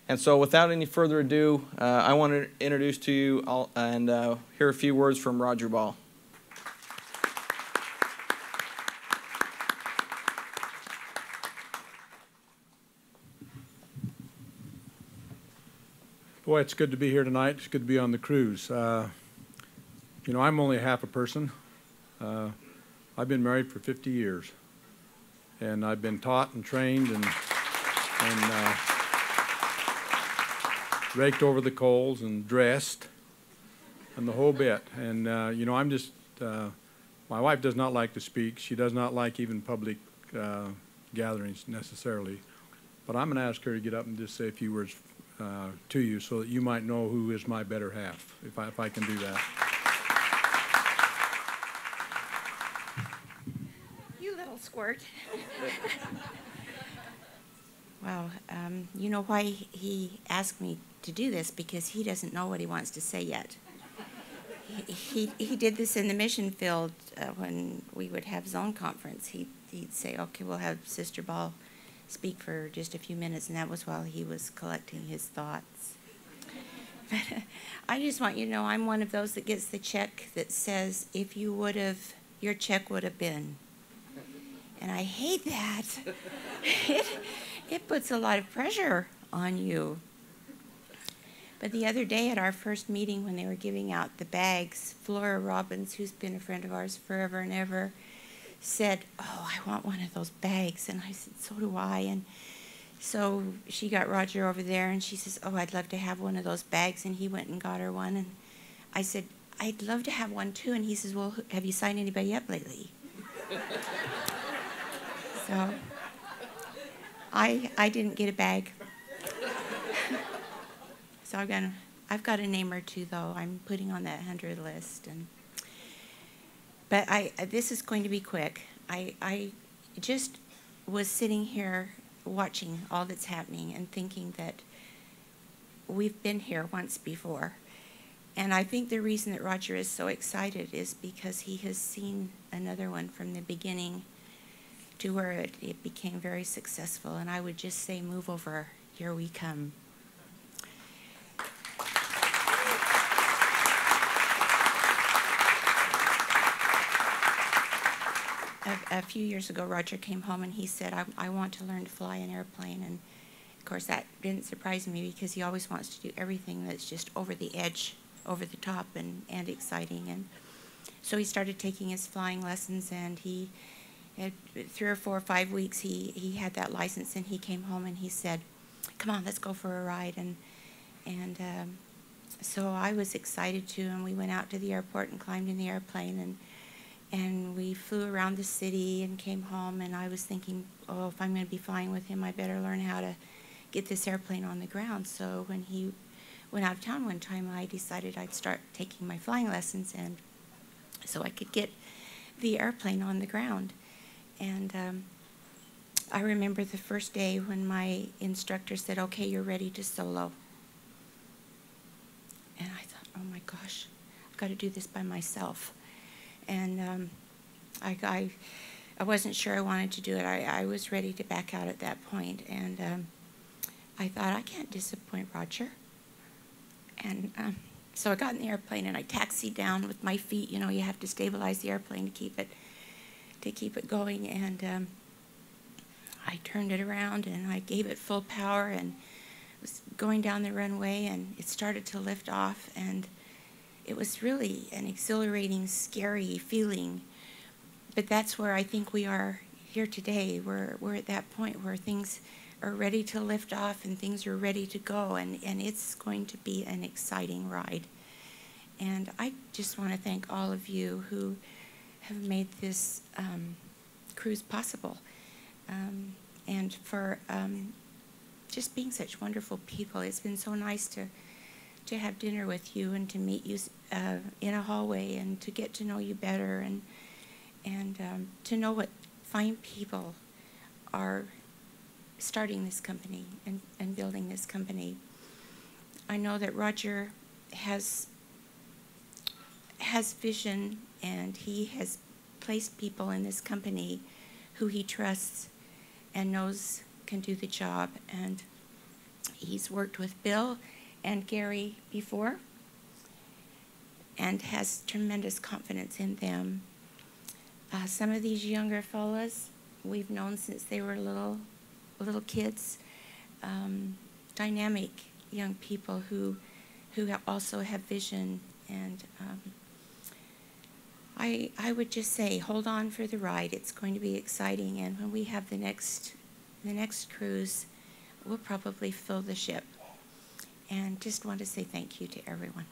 And so without any further ado, I want to introduce to you all and hear a few words from Roger Ball. Boy, it's good to be here tonight. It's good to be on the cruise. You know, I'm only half a person. I've been married for 50 years. And I've been taught and trained and raked over the coals and dressed and the whole bit. And, you know, I'm just, my wife does not like to speak. She does not like even public gatherings necessarily. But I'm going to ask her to get up and just say a few words to you so that you might know who is my better half, if I can do that. You little squirt. Well, you know why he asked me to do this? Because he doesn't know what he wants to say yet. He did this in the mission field when we would have zone conference. He'd say, okay, we'll have Sister Ball speak for just a few minutes, and that was while he was collecting his thoughts. But I just want you to know I'm one of those that gets the check that says, if you would have, your check would have been. And I hate that. It puts a lot of pressure on you. But the other day at our first meeting when they were giving out the bags, Flora Robbins, who's been a friend of ours forever and ever, said, oh, I want one of those bags. And I said, so do I. And so she got Roger over there, and she says, oh, I'd love to have one of those bags. And he went and got her one. And I said, I'd love to have one too. And he says, well, have you signed anybody up lately? So I didn't get a bag. So I've got a name or two, though. I'm putting on that 100 list. But this is going to be quick. I just was sitting here watching all that's happening and thinking that we've been here once before. And I think the reason that Roger is so excited is because he has seen another one from the beginning to where it became very successful. And I would just say, move over. Here we come. A few years ago, Roger came home and he said, I want to learn to fly an airplane. And of course, that didn't surprise me because he always wants to do everything that's just over the edge, over the top, and exciting. And so he started taking his flying lessons, and he had 3 or 4 or 5 weeks, he had that license, and he came home and he said, come on, let's go for a ride. And so I was excited too, and we went out to the airport and climbed in the airplane, and we flew around the city and came home, and I was thinking, oh, if I'm going to be flying with him, I better learn how to get this airplane on the ground. So when he went out of town one time, I decided I'd start taking my flying lessons, and so I could get the airplane on the ground. And I remember the first day when my instructor said, okay, you're ready to solo. And I thought, oh my gosh, I've got to do this by myself. And I wasn't sure I wanted to do it. I was ready to back out at that point. And I thought, I can't disappoint Roger. And so I got in the airplane and I taxied down with my feet. You know, you have to stabilize the airplane to keep it going. And I turned it around and I gave it full power and was going down the runway, and it started to lift off. And it was really an exhilarating, scary feeling. But that's where I think we are here today. We're at that point where things are ready to lift off and things are ready to go, and it's going to be an exciting ride. And I just want to thank all of you who have made this cruise possible, and for just being such wonderful people. It's been so nice to have dinner with you and to meet you in a hallway and to get to know you better, and to know what fine people are starting this company and building this company. I know that Roger has vision, and he has placed people in this company who he trusts and knows can do the job. And He's worked with Bill and Gary before and has tremendous confidence in them. Some of these younger fellas we've known since they were little kids, dynamic young people who also have vision. And I would just say, hold on for the ride. It's going to be exciting, and when we have the next cruise, we'll probably fill the ship. And just want to say thank you to everyone.